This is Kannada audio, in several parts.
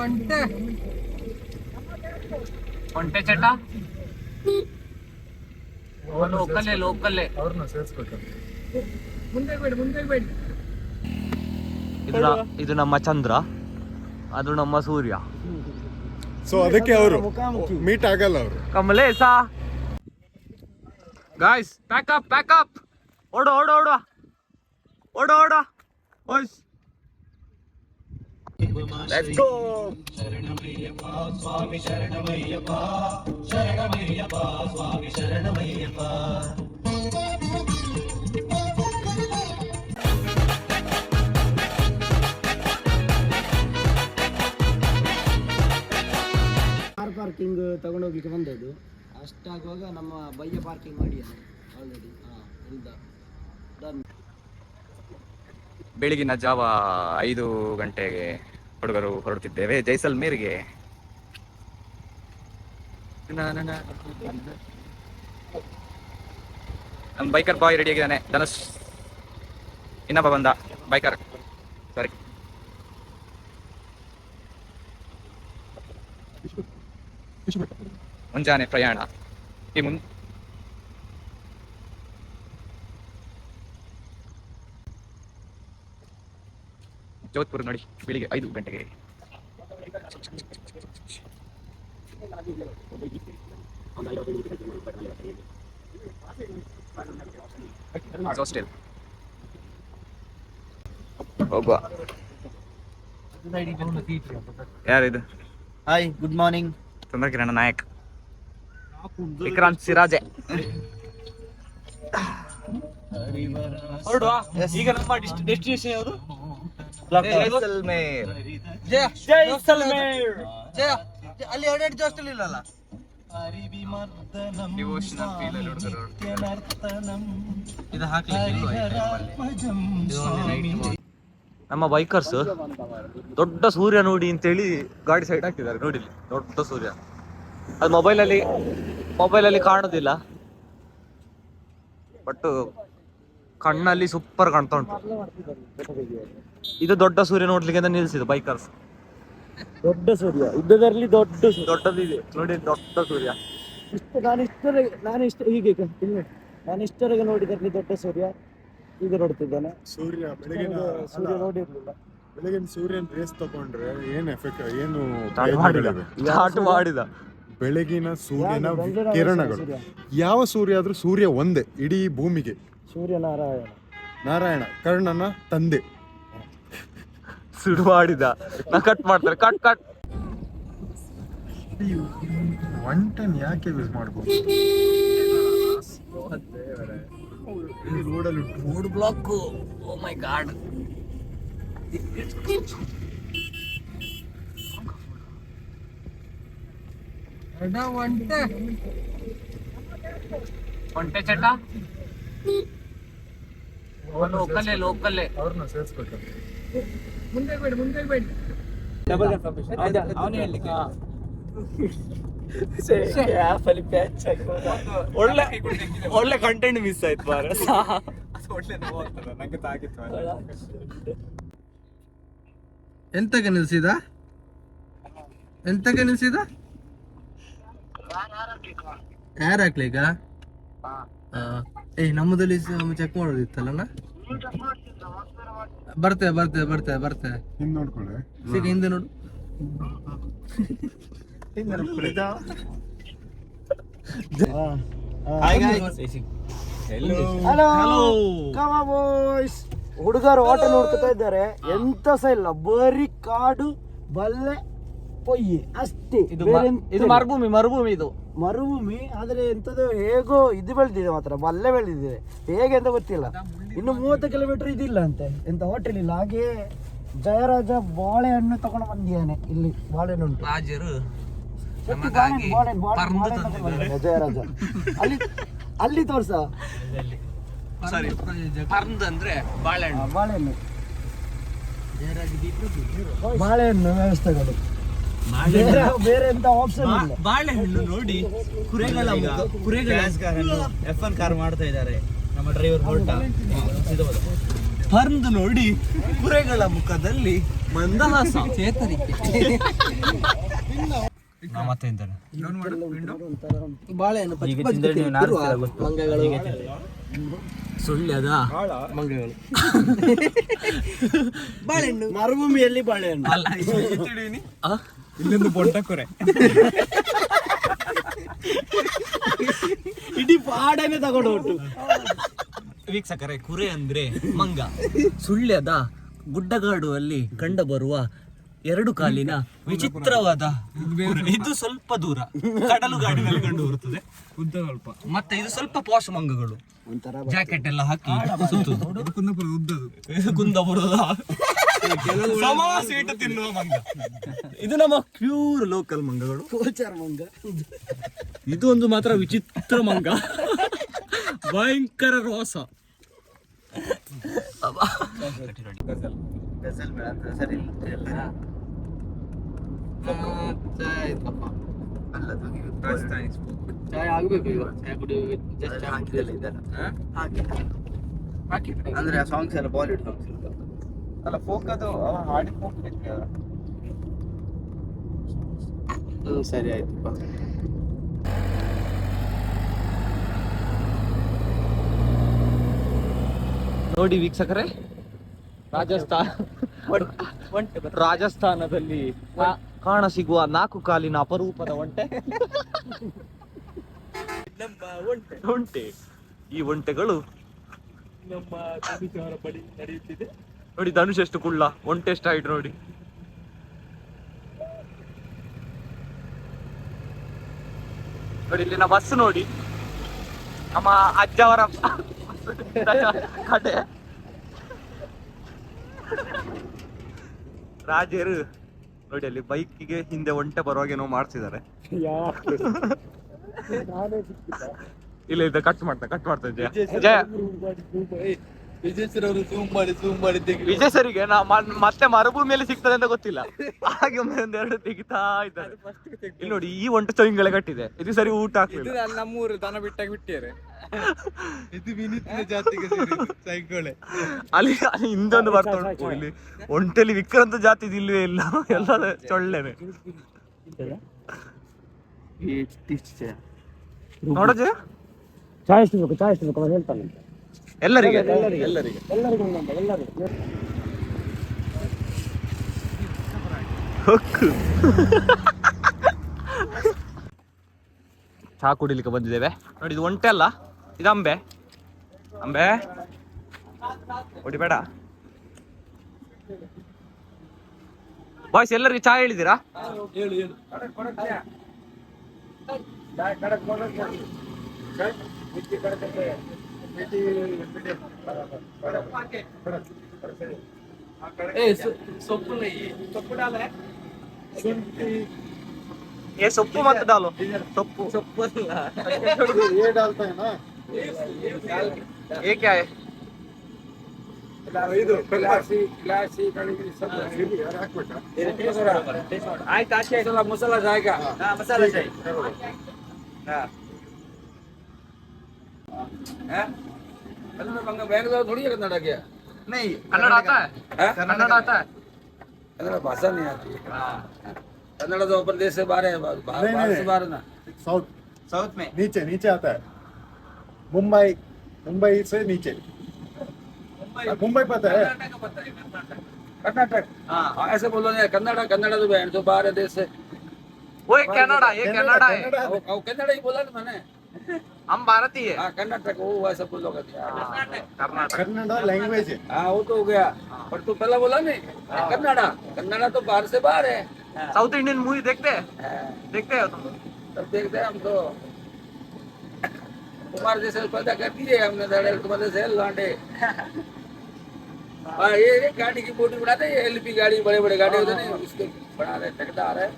ಒಂಟೆ ಒಂಟೆ ಚಟ ಲೋಕಲ್ಲೇ ಲೋಕಲ್ಲೇ ಅವ್ರನ್ನ ಸೇರಿಸ್ಬೇಕು. ಇದು ನಮ್ಮ ಚಂದ್ರ, ಅದು ನಮ್ಮ ಸೂರ್ಯ. ಸೊ ಅದಕ್ಕೆ ಅವರು ಮೀಟ್ ಆಗಲ್ಲ ಅವರು. ಕಮಲೇಶ ಗಾಯ್ಸ್, ಪ್ಯಾಕಪ್ ಪ್ಯಾಕಪ್, ಓಡೋ ಓಡೋ ಓಡೋ ಓಡೋ ಓಡೋ ಓಯ್ಸ್, ಲೆಟ್ಸ್ ಗೋ. ಶರಣಮಯ್ಯಪ್ಪ ಸ್ವಾಮಿ ಶರಣಮಯ್ಯಪ್ಪ, ಶರಣಮಯ್ಯಪ್ಪ ಸ್ವಾಮಿ ಶರಣಮಯ್ಯಪ್ಪ. ಕಾರ್ ಪಾರ್ಕಿಂಗ್ ತಗೊಂಡೋಗ್ಲಿಕ್ಕೆ ಬಂದದ್ದು. ಅಷ್ಟಾಗುವಾಗ ನಮ್ಮ ಬಯ್ಯ ಪಾರ್ಕಿಂಗ್ ಮಾಡಿ ಆಲ್ರೆಡಿ. ಬೆಳಗಿನ ಜಾವ 5 ಗಂಟೆಗೆ ಹುಡುಗರು ಹೊರಡುತ್ತಿದ್ದೇವೆ ಜೈಸಲ್ಮೇರ್ಗೆ. ನಮ್ಮ ಬೈಕರ್ ಬಾಯ್ ರೆಡಿ ಆಗಿದ್ದಾನೆ. ಧನುಷ್ ಇನ್ನೊಬ್ಬ ಬಂದ ಬೈಕರ್, ಸಾರಿ. ಮುಂಜಾನೆ ಪ್ರಯಾಣ. ಈ ಜೋಧ್ಪುರ್ ನೋಡಿ, ಬೆಳಿಗ್ಗೆ 5 ಗಂಟೆಗೆ. ಹಾಸ್ಟೆಲ್ ಹೋಗುವ. ಯಾರಿದು? Hi, good morning. Chandrakirana Nayak, Vikrant Siraje. ಈಗ ನಮ್ಮ ಡೆಸ್ಟಿನೇಷನ್ ಯಾವುದು? ಜೈಸಲ್ಮೇರ್. ಜೈಸಲ್ಮೇರ್ ಅಲ್ಲಿ 2 ಜೋಸ್ಟಲ್ ಇಲ್ಲಲ್ಲ. ಡಿವೋಷನಲ್ ಫೀಲ್ ಅಲ್ಲಿ ಹುಡುಗರು. ಇದು ಹಾಕ್ಲಿಕ್ಕೆ ನಮ್ಮ ಬೈಕರ್ಸ್ ದೊಡ್ಡ ಸೂರ್ಯ ನೋಡಿ ಅಂತೇಳಿ ಗಾಡಿ ಸೈಡ್ ಹಾಕಿದ್ದಾರೆ. ನೋಡಿ ಇಲ್ಲಿ ದೊಡ್ಡ ಸೂರ್ಯ. ಅದು ಮೊಬೈಲಲ್ಲಿ ಕಾಣೋದಿಲ್ಲ, ಬಟ್ ಕಣ್ಣಲ್ಲಿ ಸೂಪರ್ ಕಾಣ್ತಾ ಉಂಟು. ಇದು ದೊಡ್ಡ ಸೂರ್ಯ ನೋಡ್ಲಿಕ್ಕೆ ಅಂತ ನಿಲ್ಸಿದ್ದು ಬೈಕರ್ಸ್. ದೊಡ್ಡ ಸೂರ್ಯ ಇದ್ದದರಲ್ಲಿ ದೊಡ್ಡದಿದೆ ನೋಡಿ, ದೊಡ್ಡ ಸೂರ್ಯ. ನಾನು ಇಷ್ಟರಗೆ ನೋಡಿದಲ್ಲಿ ದೊಡ್ಡ ಸೂರ್ಯ ಈಗ ನೋಡ್ತಿದ್ದಾನೆ. ಸೂರ್ಯ ಬೆಳಗಿನ ನೋಡಿರ್ಲಿಲ್ಲ. ಬೆಳಗಿನ ಸೂರ್ಯನ ರೇಸ್ ತಗೊಂಡ್ರೆ ಏನು ಎಫೆಕ್ಟ್, ಏನು ಸ್ಟಾರ್ಟ್ ಮಾಡಿದ ಬೆಳಗಿನ ಸೂರ್ಯನ ಕಿರಣಗಳು. ಯಾವ ಸೂರ್ಯ ಆದ್ರೂ ಸೂರ್ಯ ಒಂದೇ ಇಡೀ ಭೂಮಿಗೆ. ಸೂರ್ಯ ನಾರಾಯಣ ಕರ್ಣನ ತಂದೆ. ಸುಡು ಮಾಡಿದ. ನಾ ಕಟ್ ಮಾಡ್ತಾರೆ, ಕಟ್ ಕಟ್. ಒಂಟನ್ ಯಾಕೆ ಯೂಸ್ ಮಾಡ್ಬೋದು? ರೋಡಲ್ಲಿ ರೋಡ್ ಬ್ಲಾಕ್. ಓ ಮೈ ಗಾಡ್. ಒಂಟೆ ಒಂಟೆ ಚಟ ಲೋಕಲ್ಲೇ ಲೋಕಲ್ಲೇ. ಅವ್ರನ್ನ ಸೇರಿಸ್ಬೇಕು. ಮುಂದೆ ಬೇಡಿ. ಒಳ್ಳೆ ಕಂಟೆಂಟ್ ಮಿಸ್ ಆಯ್ತು ಬಾರ. ಎಂತಕ್ಕೆ ನಿಲ್ಸಿದ? ಯಾರು ಹಾಕ್ಲಿಕ್ಕ? ನಮ್ಮದಲ್ಲಿ ಚೆಕ್ ಮಾಡೋದಿತ್ತಲ್ಲ. ಬರ್ತೇವೆ. ಹಿಂದ್ ನೋಡ್ಕೊಳ್ಳಿ. ಹಿಂದೆ ನೋಡು. ಹುಡುಗರು ಆಟ ನೋಡ್ಕೊತಾ ಇದ್ದಾರೆ. ಎಂತ ಸಹ ಇಲ್ಲ, ಬರೀ ಕಾಡು ಬಲ್ಲೆ ಪೊಯ್ಯಿ ಅಷ್ಟೇ. ಇದು ಮರುಭೂಮಿ ಇದು ಮರುಭೂಮಿ. ಆದ್ರೆ ಎಂತದ್ದು ಹೇಗೋ ಇದು ಬೆಳೆದಿದೆ, ಮಾತ್ರ ಬಲ್ಲೆ ಬೆಳೆದಿದೆ. ಹೇಗೆ ಅಂತ ಗೊತ್ತಿಲ್ಲ. ಇನ್ನು 30 ಕಿಲೋಮೀಟರ್ ಇದಿಲ್ಲ ಅಂತೆ, ಎಂತ ಹೋಟೆಲ್ ಇಲ್ಲ. ಹಾಗೆ ಜಯರಾಜ ಬಾಳೆಹಣ್ಣು ತಗೊಂಡು ಬಂದಿದ್ದಾನೆ. ಇಲ್ಲಿ ಬಾಳೆಹಣ್ಣು ಉಂಟು. ಜಯರಾಜ ಅಲ್ಲಿ ತೋರ್ಸ. ಅಂದ್ರೆ ಬಾಳೆಹಣ್ಣು ವ್ಯವಸ್ಥೆಗಳು. ಬೇರೆ ಎಂತ ಆಪ್ಷನ್ ಇಲ್ಲ. ಬಾಳೆಹಣ್ಣು ನೋಡಿ, F1 ಕಾರ್ ಮಾಡ್ತಾ ಇದ್ದಾರೆ. ನಮ್ಮ ಡ್ರೈವರ್ ಹೊರಟ ಪರ್ದು ನೋಡಿ ಕುರೆಗಳ ಮುಖದಲ್ಲಿ ಮಂದಹಾಸ ಚೇತರಿಕೆ. ಮತ್ತೆ ಎಂತಾನೆ ಬಾಳೆಹಣ್ಣು ಮಂಗಗಳು ಸುಳ್ಳ್ಯದ ಮಂಗಗಳು ಬಾಳೆಹಣ್ಣು ಮರುಭೂಮಿಯಲ್ಲಿ ಬಾಳೆಹಣ್ಣು ಅಲ್ಲ ಇಲ್ಲೊಂದು ಬೊಟ್ಟ ಕುರೆ ಇಡೀ ಪಾಡನೆ ತಗೊಂಡು ಹೊಟ್ಟು. ವೀಕ್ಷಕರೇ, ಕುರೆ ಅಂದ್ರೆ ಮಂಗ. ಸುಳ್ಳ್ಯದ ಗುಡ್ಡಗಾಡುವಲ್ಲಿ ಕಂಡು ಬರುವ ಎರಡು ಕಾಲಿನ ವಿಚಿತ್ರವಾದ ಕುರೆ. ಇದು ಸ್ವಲ್ಪ ದೂರ ಕಡಲುಗಾಡಿನಲ್ಲಿ ಕಂಡು ಬರುತ್ತದೆ, ಉದ್ದ ಸ್ವಲ್ಪ. ಮತ್ತೆ ಇದು ಸ್ವಲ್ಪ ಪಾಶ್ ಮಂಗಗಳು, ಜಾಕೆಟ್ ಎಲ್ಲ ಹಾಕಿ ಸುತ್ತುದು. ಕುಂದಾಪುರದ ಸಮ ಸ್ವೀಟ್ ತಿನ್ನುವ ಮಂಗ. ಇದು ನಮ್ಮ ಪ್ಯೂರ್ ಲೋಕಲ್ ಮಂಗಗಳು. ಕೋಚಾರ ಮಂಗ. ಇದು ಒಂದು ಮಾತ್ರ ವಿಚಿತ್ರ ಮಂಗ, ಭಯಂಕರ ರೋಸ. ಅಂದ್ರೆ ಆ ಸಾಂಗ್ಸ್ ಎಲ್ಲ ಬಾಲಿವುಡ್ ಸಾಂಗ್ಸ್ ಅಲ್ಲ, ಫೋಕ್ ಅದು ಹಾಡಿದ ಫೋಕ್ ಸರಿ ಆಯ್ತಪ್ಪ. ನೋಡಿ ವೀಕ್ಷಕರೇ, ರಾಜಸ್ಥಾನದಲ್ಲಿ ಕಾಣ ಸಿಗುವ 4 ಕಾಲಿನ ಅಪರೂಪದ ಒಂಟೆ. ಒಂಟೆ. ಈ ಒಂಟೆಗಳು ನಮ್ಮ ಧನುಷ್ ಬಳಿ ನಡೆಯುತ್ತಿದೆ. ನೋಡಿ ಧನುಷ್ ಎಷ್ಟು ಕುಳ್ಳ, ಒಂಟೆ ಎಷ್ಟು ಹೈಟ್ ನೋಡಿ. ನೋಡಿ ಇಲ್ಲಿನ ಬಸ್ ನೋಡಿ, ನಮ್ಮ ಅಜ್ಜವರ ಕಡೆ ರಾಜರು ನೋಡಿ. ಅಲ್ಲಿ ಬೈಕಿಗೆ ಹಿಂದೆ ಒಂಟೆ ಬರುವಾಗ ಏನೋ ಮಾಡ್ತಿದ್ದಾರೆ. ಇಲ್ಲ ಇದು ಕಟ್ ಮಾಡ್ತಾ ಜಯ ವಿಜಯ್ ಸರಿಗೆ ಮತ್ತೆ ಮರುಭೂಮಿಯಲ್ಲಿ ಸಿಗ್ತದೆ ಅಂತ ಗೊತ್ತಿಲ್ಲ, ಹಾಗೆ ಒಂದೆರಡು ತೆಗಿತಾ ಇದ್ದಾರೆ. ಇಲ್ಲಿ ನೋಡಿ, ಈ ಒಂಟೆ ಚೊಂಗಳೆ ಕಟ್ಟಿದೆ, ಇದು ಸರಿ ಊಟ ಹಾಕ್ಲಿಲ್ಲ. ನಮ್ಮೂರು ದನ ಬಿಟ್ಟಾಗಿ ಬಿಟ್ಟಿದ್ದಾರೆ. ಇದು ವಿನೂತ್ನ ಜಾತಿಗೆ ಸೈಕೋಳೆ. ಅಲ್ಲಿ ಹಿಂದೊಂದು ಬರ್ತಾ ಉಂಟು. ಇಲ್ಲಿ ಒಂಟೆಲಿ ವಿಕ್ರಾಂತ ಜಾತಿ ಇಲ್ವೇ ಇಲ್ಲ, ಎಲ್ಲ ಚೊಳ್ಳೆನೆ. ನೋಡ ಜಯ, ಚಾಯ್ ಎಷ್ಟು ಹೇಳ್ತಾನೆ. ಎಲ್ಲರಿಗೆ ಹೊಕ್ಕು. ಚಹಾ ಕುಡಿಲಿಕ್ಕೆ ಬಂದಿದ್ದೇವೆ ನೋಡಿ. ಇದು ಒಂಟೆ ಅಲ್ಲ, ಇದು ಅಂಬೆ. ಹೊಡಿಬೇಡ ಬಾಯ್ಸ್. ಎಲ್ಲರಿಗೆ ಚಹಾ ಹೇಳಿದ್ದೀರಾ? ये सೊಪ್ಪು मत डालो, सೊಪ್ಪು ये डालता है ना, ये क्या है? ಇದು ಗ್ಲಾಸಿ ಕಡಿಗೆ ಸ್ವಲ್ಪ ಹಾಕ್ಬಿಟ್ಟ. ಆಯ್ತು, ಅಷ್ಟೇ ಸ್ವಲ್ಪ ಮಸಾಲ ಜಾಗ. ಮಸಾಲ ಚಾಯ್. बैंगलोर थोड़ी है कन्नड़ा क्या? नहीं, कन्नड़ आता है? कन्नड़ आता है? कन्नड़ा भाषा नहीं आती। कन्नड़ा तो ऊपर देश से बाहर है, बाहर से बाहर ना। साउथ में नीचे आता है। मुंबई से नीचे। मुंबई पता है? कर्नाटक। हाँ, ऐसे बोलो नहीं, कन्नड़ा तो बहन तो बाहर है देश से। वो कनाडा, ये कनाडा है। कन्नड़ा ही बोला ना मैंने। हम भारतीय है। हाँ, कर्नाटक वो वैसा बोलोगे। कन्नड़ा लैंग्वेज है। हाँ, वो तो हो गया, पर तू पहला बोला नहीं कन्नड़ा तो बाहर से बाहर है। साउथ इंडियन मूवी देखते हैं हो तुम? तब देखते हैं हम तो। तुम्हारे जैसे पैदा कर दिए हमने, तुम्हारे जैसे लौंडे। हाँ, ये गाड़ी की बोटी बनाते हैं, एलपी गाड़ी, बड़े बड़े गाड़ी होते हैं, उसको बना रहे, ठेकेदार है।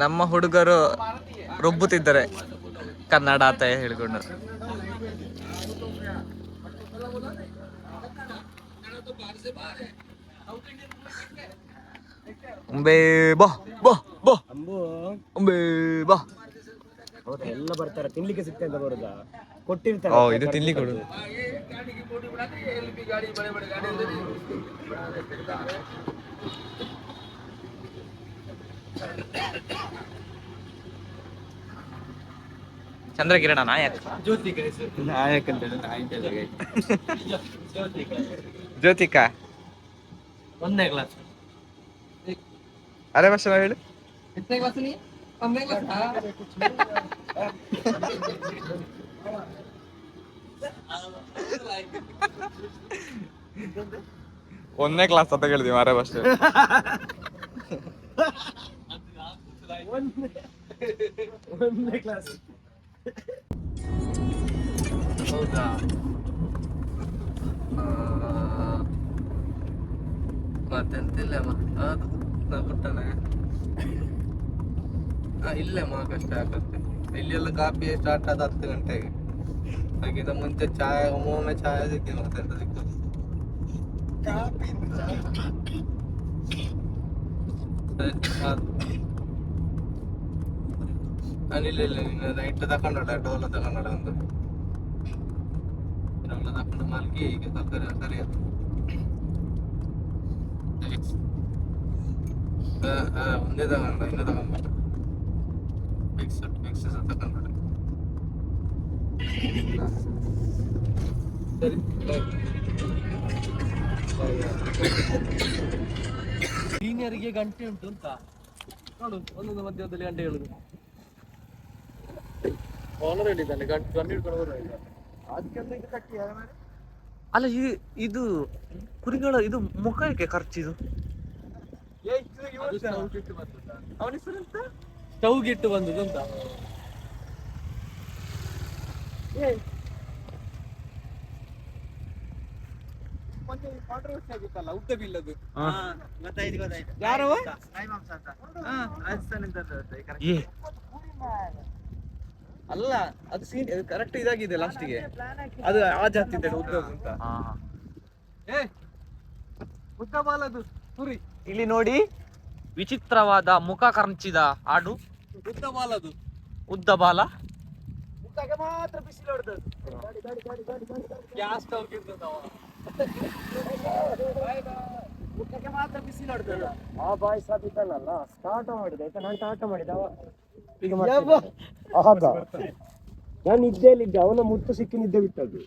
ನಮ್ಮ ಹುಡುಗರು ರುಬ್ಬುತ್ತಿದ್ದಾರೆ ಕನ್ನಡ ಅಂತ ಹೇಳಿಕೊಂಡು. ಅಂಬೆ ಬಾ ಬಾ ಬಾ, ಅಂಬೆ ಬಾ. ಹೌದಾ, ಎಲ್ಲ ಬರ್ತಾರೆ ತಿನ್ಲಿಕ್ಕೆ ಸಿಗ್ತದೆ ಅಂತ ಬರುದಾ? ಕೊಟ್ಟಿರ್ತಾರೆ. ಓ ಇದು ತಿನ್ಲಿಕ್ಕೆ ಕೊಡು. ಚಂದ್ರಕಿರಣ ನಾಯಕ್. ನಾಯಕ್ ಅಂತ ಜ್ಯೋತಿಕಾ ಒಂದನೇ ಕ್ಲಾಸ್. ಅರೆ ವರ್ಷ ಹೇಳು. ಒಂದನೇ ಕ್ಲಾಸ್ ಅಂತ ಹೇಳಿದೀವಿ ಅರೆ ವರ್ಷ. ಒಂದನೇ ಕ್ಲಾಸ್. ಹೌದಾ? ಮತ್ತೆಂತಿಲ್ಲಮ್ಮ, ಅದು ಬಿಟ್ಟನೆ ಇಲ್ಲೇಮ್ಮ ಕಷ್ಟ ಆಗುತ್ತೆ. ಇಲ್ಲೆಲ್ಲ ಕಾಫಿ ಸ್ಟಾರ್ಟ್ ಆದ 10 ಗಂಟೆಗೆ. ಹಾಗಿದ ಮುಂಚೆ ಚಾಯ್ ಒಮ್ಮೊಮ್ಮೆ ಚಾಯ್ ಸಿಕ್ಕಿ ಮತ್ತೆ ಎಂತ ಸಿಗ್ತದೆ. ಇಲ್ಲ ನೀನು ನೈಟ್ ತಕೊಂಡ ಡೋಲ ತಕೊಂಡ ಒಂದು ಡೋಲ ತಕೊಂಡು ಮಲ್ಗಿ ಈಗ ಸರಿ ಅದು. ಒಂದೇ ತಗೊಂಡ ಇನ್ನೂ ತಗೊಂಡ್ಬಿಟ್ಟು ಫಿಕ್ಸ್ ತಗೊಂಡ್ಬಿಟ್ಟೆ. ಸರಿ ಸೀನಿಯರಿಗೆ ಗಂಟೆ ಉಂಟು ಅಂತ ನೋಡು, ಒಂದೊಂದು ಮಧ್ಯದಲ್ಲಿ ಗಂಟೆ ಹೇಳುದು. ಓನರ್ ಹೇಳಿದ್ದಾನೆ ಗಂಟೆ ಹಿಡ್ಕೊಂಡು ಬರೋದು. ಅಲ್ಲ ಇದು ಕುರಿಗಳ ಇದು ಮುಖ ಏಕೆ ಖರ್ಚಿದು? ಅವನ ಹೆಸರು ಸ್ಟೌವ್ ಗಿಟ್ಟು ಬಂದದ್ದು ಅಂತ. ಕಾಂಟ್ರವರ್ಸಿ ಆಗಿತ್ತಲ್ಲ ಉದ್ದ ಬಿಲ್ಲದು. ಯಾರವ? ಅಲ್ಲ ಅದು ಸೀನ್ ಕರೆಕ್ಟ್ ಇದಾಗಿದೆ ಲಾಸ್ಟಿಗೆ. ಅದು ಆ ಜಾತಿ ಉದ್ದ ಅಂತ. ಉದ್ದ ಬಾಲದು ಕುರಿ. ಇಲ್ಲಿ ನೋಡಿ, ವಿಚಿತ್ರವಾದ ಮುಖ ಕರ್ಚಿದ ಆಡು. ಉದ್ದ ಬಾಲದು, ಉದ್ದ ಬಾಲ. ಮುಖಕ್ಕೆ ಮಾತ್ರ ಬಿಸಿಲು ಹೊಡೆದದ್ದು. ಗ್ಯಾಸ್ ಸ್ಟವ್ ಮುಖಕ್ಕೆ ಮಾತ್ರ ಬಿಸಿಲು ಹೊಡೆದದ್ದು. ಆ ಬಾಯ್ ಸಾಧಿತಲ್ಲ ಸ್ಟಾರ್ಟ್ ಮಾಡಿದ ಆಯ್ತಾ, ನಾನು ಸ್ಟಾರ್ಟ್ ಮಾಡಿದ ಈಗ ನಾನು ನಿದ್ದೆಯಲ್ಲಿದ್ದೆ, ಅವನ ಮುತ್ತು ಸಿಕ್ಕಿ ನಿದ್ದೆ ಬಿಟ್ಟದ್ದು.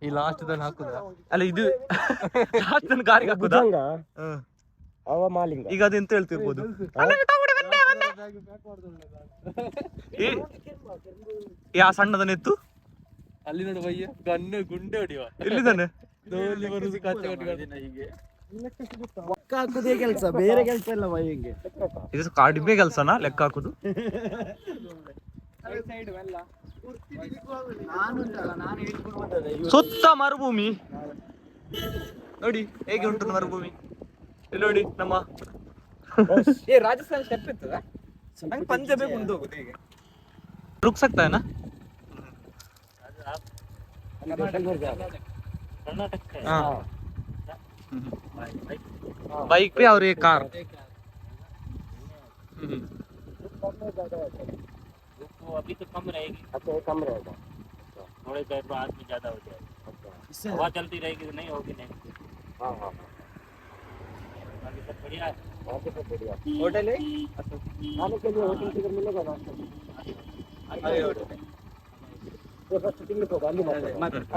ಈ ಲಾಸ್ಟ್ ಹಾಕುದ ಅಲ್ಲ, ಇದು ಲಾಸ್ಟ್ ಗಾರಿಗೆ ಹಾಕುದ. ಅವ ಮಾಲಿಂಗ ಈಗ ಅದೆಂತ ಹೇಳ್ತಿರ್ಬೋದು. ಯಾ ಸಣ್ಣದ ನೆತ್ತು ಅಲ್ಲಿ ನೋಡು ಬಯ್ಯ, ಗಣ್ಣು ಗುಂಡೆ ಹೊಡಿವ ಎಲ್ಲಿದ್ದಾನೆ. ಲೆಕ್ಕ ಹಾಕುದೇ ಕೆಲಸ, ಬೇರೆ ಕೆಲಸ ಇಲ್ಲ ಬಯ್ಯಂಗೆ. ಇದು ಕಡಿಮೆ ಕೆಲಸನಾ ಲೆಕ್ಕ ಹಾಕುದು? ಸುತ್ತ ಮರುಭೂಮಿ ನೋಡಿ ಹೇಗೆ ಉಂಟು ಮರುಭೂಮಿ. ಇಲ್ಲಿ ನೋಡಿ ನಮ್ಮ ರಾಜಸ್ಥಾನ ಸ್ಟೆಪ್ ಇರ್ತದ, ನಂಗೆ ಪಂಜಾಬೇ ಮುಂದೆ ಹೋಗುದು. ಹೇಗೆ रुक सकता है ना? हाँ, बाइक पे और एक कार. अभी तो कम रहेगी. अच्छा कम रहेगा, थोड़ी देर बाद में ज्यादा हो जाएगा. हवा चलती रहेगी तो नहीं होगी. नहीं. हाँ बाकी सब बढ़िया है. बाकी सब बढ़िया. होटल है खाने के लिए होटल किधर मिलेगा ना?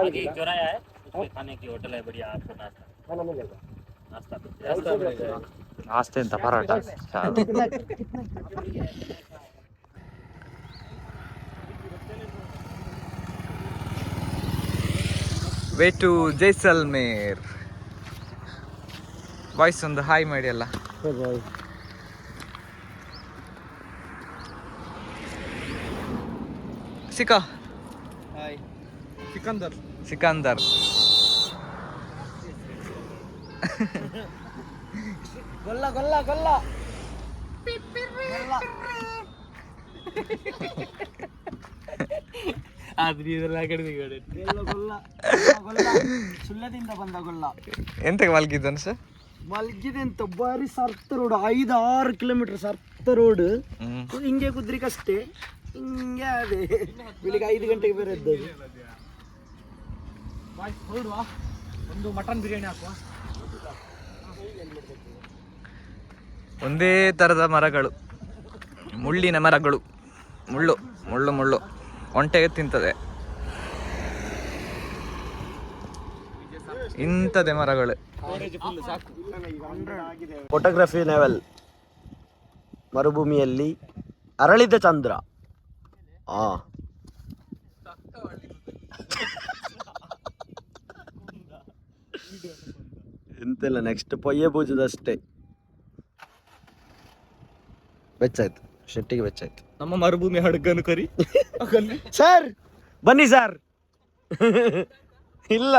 आगे एक चौराहा है, उसमें खाने की होटल है बढ़िया. आपको नाश्ता खाना मिलेगा. नाश्ता नाश्ते ಅಂತ paratha. Way to Jaisalmer. Boys ಒಂದು ಹಾಯ್ ಮಾಡಿ ಅಲ್ಲ. ಸಿಕಾ ಸಿಕಂದರ್ ಸಿಕಂದರ್. ಗೊಲ್ಲ ಗೊಲ್ಲ ಗೊಲ್ಲ ಆದ್ರೆ ಇದೆಲ್ಲ ಕಡಿಮೆ ಗೊಲ್ಲ ಸುಳ್ಳದಿಂದ ಬಂದ ಗೊಲ್ಲ. ಎಂತಕ್ಕೆ ಮಲಗಿದ್ದನು ಸರ್? ಮಲಗಿದೆ ಅಂತ ಬಾರಿ ಸರ್ತ ರೋಡ್ 5-6 ಕಿಲೋಮೀಟರ್ ಸರ್ತ ಮಸ್ತ್ ರೋಡ್ ಹ್ಮ್ ಹಿಂಗೆ ಕುದ್ರಿಕಷ್ಟೇ ಹಿಂಗೆ ಅದೇ ಬೆಳಿಗ್ಗೆ 5 ಗಂಟೆಗೆ ಬೇರೆ ಎದ್ದದ್ದು. ಒಂದು ಮಟನ್ ಬಿರಿಯಾನಿ ಹಾಕುವ. ಒಂದೇ ತರದ ಮರಗಳು, ಮುಳ್ಳಿನ ಮರಗಳು, ಮುಳ್ಳು ಮುಳ್ಳು ಮುಳ್ಳು ಒಂಟೆಗೆ ತಿಂತದೆ ಇಂಥದೇ ಮರಗಳು. Photography level. ಮರುಭೂಮಿಯಲ್ಲಿ ಅರಳಿದ ಚಂದ್ರ. ಎಂತೆಲ್ಲ ನೆಕ್ಸ್ಟ್ ಪೊಯ್ಯೆ ಬೂಜದಷ್ಟೇ ಬೆಚ್ಚಾಯ್ತು, ಶೆಟ್ಟಿಗೆ ಬೆಚ್ಚಾಯ್ತು. ನಮ್ಮ ಮರುಭೂಮಿ ಹಡಗನ್ನು ಕರಿ. ಸರ್ ಬನ್ನಿ ಸರ್. ಇಲ್ಲ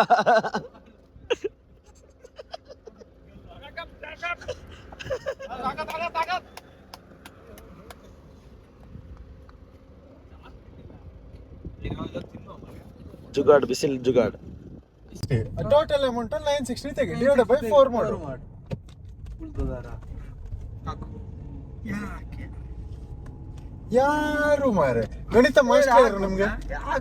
ಜುಗಾಡ್, ಬಿಸಿಲ್ ಜುಗಾಡ್. ಟೋಟಲ್ ಅಮೌಂಟ್ 960 ತೆಗೆ ಡಿವೈಡ್ ಬೈ 4 ಮಾಡು. ಯಾರು ಮಾರೆ ಗಣಿತ ಮಾಸ್ಟರ್ ನಮ್ಗೆ ಯಾರ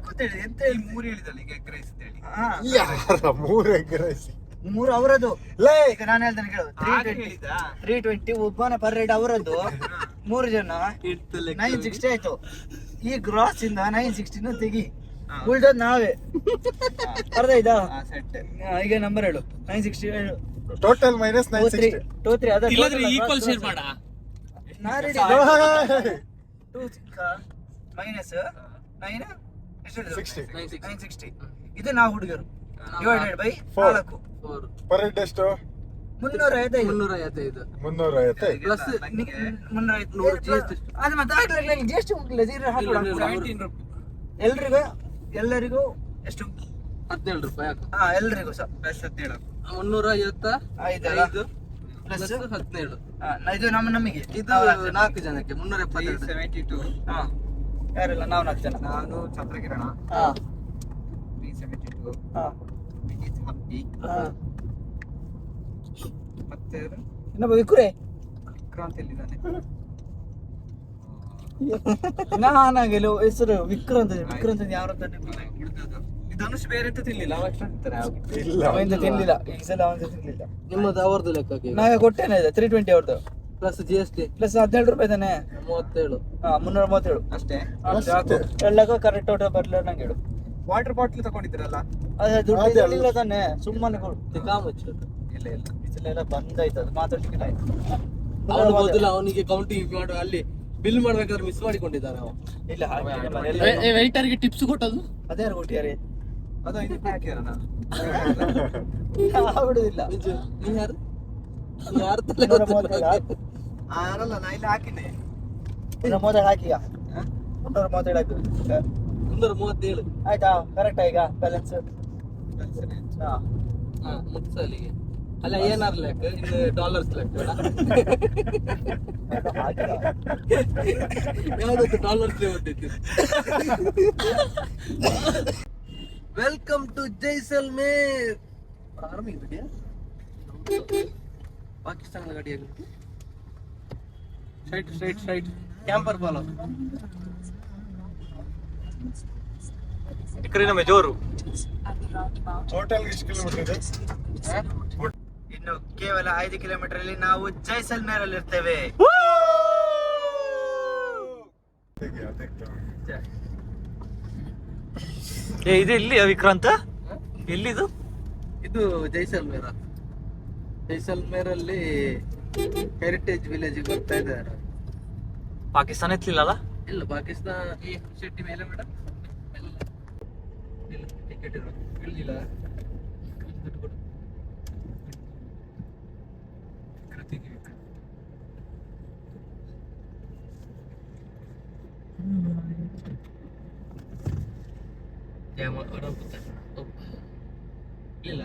3 ಎಗ್ ರೈಸ್ 3 ಅವರದ್ದು. ಲೇ ಈಗ ನಾನು ಹೇಳ್ತೇನೆ ಕೇಳು. 320 ಒಬ್ಬನ ಪರ್ ರೇಟ್ ಅವರದ್ದು. 3 ಜನ 960 ಆಯ್ತು. ಈ ಗ್ರಾಸ್ ಇಂದ 960 ತೆಗಿ, ಉಳ್ದದ್ ನಾವೇ. ಅರ್ಧ ಆಯ್ತಾ? ಈಗ ನಂಬರ್ ಹೇಳು. 960 ಟೋಟಲ್ ಮೈನಸ್ 960. 23 ಅದ ಇಲ್ಲದ್ರೆ ಈಕ್ವಲ್ ಶೇರ್ ಮಾಡ. ನಾ ರೆಡಿ. 2 ಮೈನಸ್ 9 ಎಷ್ಟು? 960. ಇದು ನಾವು ಹುಡುಗರು ಡಿವೈಡೆಡ್ ಬೈ 4. ಪರ್ ಹೆಡ್ ಎಷ್ಟು? 355. 355 ಪ್ಲಸ್ 350. ಅದು ಮತ್ತೆ ಆಗ್ಲಿಲ್ಲ, ಜಿಎಸ್ಟಿ ಹೋಗಿಲ್ಲ. ಎಲ್ಲರಿಗೂ ಎಷ್ಟು? 17 ರೂಪಾಯಿ ಹಾಕು. ಎಲ್ಲರಿಗೂ ಸಹ ಪ್ಲಸ್ 17. 355 ಪ್ಲಸ್ 17. ಇದು ನಮಗೆ ಇದು 4 ಜನಕ್ಕೆ 372. ಯಾರೆಲ್ಲ? ನಾವು 4 ಜನ. ನಾನು ಚಂದ್ರಕಿರಣ 372. ಹಂಪಿ ಮತ್ತೆ ಇನ್ನೊಬ್ಬ ವಿಕುರೆ ಕ್ರಾಂತಿಯಲ್ಲಿದ್ದಾನೆ. ನಾನಾಗಲು ಹೆಸರು ವಿಕ್ರಾಂತ್. ಯಾರು ಅಂತ ಧನುಷ್ ಬೇರೆ ಅಂತ ತಿನ್ಲಿಲ್ಲ, ಅವ extra ತಿಂತಾರೆ. ಇಲ್ಲ ಅವಂತ ತಿನ್ಲಿಲ್ಲ ಈ ಸಲ, ಅವಂತ ತಿನ್ಲಿಲ್ಲ. ನಿಮ್ಮದು ಅವರದ್ದು ಲೆಕ್ಕಕ್ಕೆ ನಾವೇ ಕೊಟ್ಟೇನೆ 320 ಅವ್ರದ್ದು ಪ್ಲಸ್ GST ಪ್ಲಸ್ 17 ರೂಪಾಯಿ ತಾನೆ. 37. 337 ಅಷ್ಟೇ. ಎಲ್ಲಕ್ಕೂ ಕರೆಕ್ಟ್ ಔಟ್ ಬರ್ಲಿಲ್ಲ ನಂಗೆ ಹೇಳು. ವಾಟರ್ ಬಾಟಲ್ ತಗೊಂಡಿದ್ರಲ್ಲ, ಅದೇ ದುಡ್ಡು ಇಲ್ಲ ತಾನೆ, ಸುಮ್ಮನೆ ಕೊಡು. ಇಲ್ಲ ಇಲ್ಲ ಈ ಸಲ ಎಲ್ಲ ಬಂದಾಯ್ತು, ಅದು ಮಾತಾಡ್ಲಿಕ್ಕೆ ಆಯ್ತು. ಅವನು ಮೊದಲು ಅವನಿಗೆ ಕೌಂಟಿಂಗ್ ಮಾಡು, ಅಲ್ಲಿ ಬಿಲ್ ಮಾಡ್ಬೇಕಾದ್ರೆ ಮಿಸ್ ಮಾಡಿಕೊಂಡಿದ್ದಾನೆ ಅವ. ಇಲ್ಲ ಹಾಗೆ ವೆಯ್ಟರ್ಗೆ ಟಿಪ್ಸ್ ಕೊಟ್ಟದು ಅದೇ ಯಾರು ಕೊಟ್ಟಿಯಾರೆ? ಅದು ಇದಕ್ಕೆ ಹಾಕಿದಾರೆ. ನಾನು ಬಿಡುದಿಲ್ಲ. ನೀ ಯಾರು ಯಾರಲ್ಲ, ನಾ ಇಲ್ಲಿ ಹಾಕಿದ್ದೆ 337 ಹಾಕಿ. 337 ಹಾಕಿ. 337 ಆಯ್ತಾ? ಕರೆಕ್ಟಾ ಈಗ ಬ್ಯಾಲೆನ್ಸ್? ಮುಟ್ಸಲಿಗೆ ಅಲ್ಲ ಏನಾರ ಲೆಕ್ಕ, ಇದು ಡಾಲರ್ಸ್ ಲೆಕ್ಕ ಬೇಡ. ಯಾವ್ದಕ್ಕೆ ಡಾಲರ್ಸ್ ಓದಿತ್ತು. Welcome to Jaisalmer. ಆರ್ಮಿ ಇದೆಯಾ? ಪಾಕಿಸ್ತಾನದ ಗಾಡಿಯಾಗುತ್ತೆ. Straight camper follow. ಇಕ್ರಿನ ಜೋರು. ಟೋಟಲ್ ಎಷ್ಟು ಕಿಲೋಮೀಟರ್ ಇದೆ? ಇನ್ನು ಕೇವಲ 5 ಕಿಲೋಮೀಟರ್ ಅಲ್ಲಿ ನಾವು ಜೈಸಲ್ಮೇರ್ ಅಲ್ಲಿ ಇರ್ತೇವೆ. ಇದು ಇಲ್ಲಿ ವಿಕ್ರಾಂತ, ಎಲ್ಲಿದು? ಇದು ಜೈಸಲ್ಮೇರ. ಜೈಸಲ್ಮೇರ್ ಅಲ್ಲಿ ಹೆರಿಟೇಜ್ ವಿಲೇಜ್ ಬರ್ತಾ ಇದ್ದಾರೆ. ಪಾಕಿಸ್ತಾನ ಎತ್ತಲಿಲ್ಲ? ಇಲ್ಲ, ಪಾಕಿಸ್ತಾನ ಈ ಶೆಟ್ಟಿ ಮೇಲೆ ಮೇಡಮ್ ಟಿಕೆಟ್ ಇಳಿದಿಲ್ಲ. ಇಲ್ಲ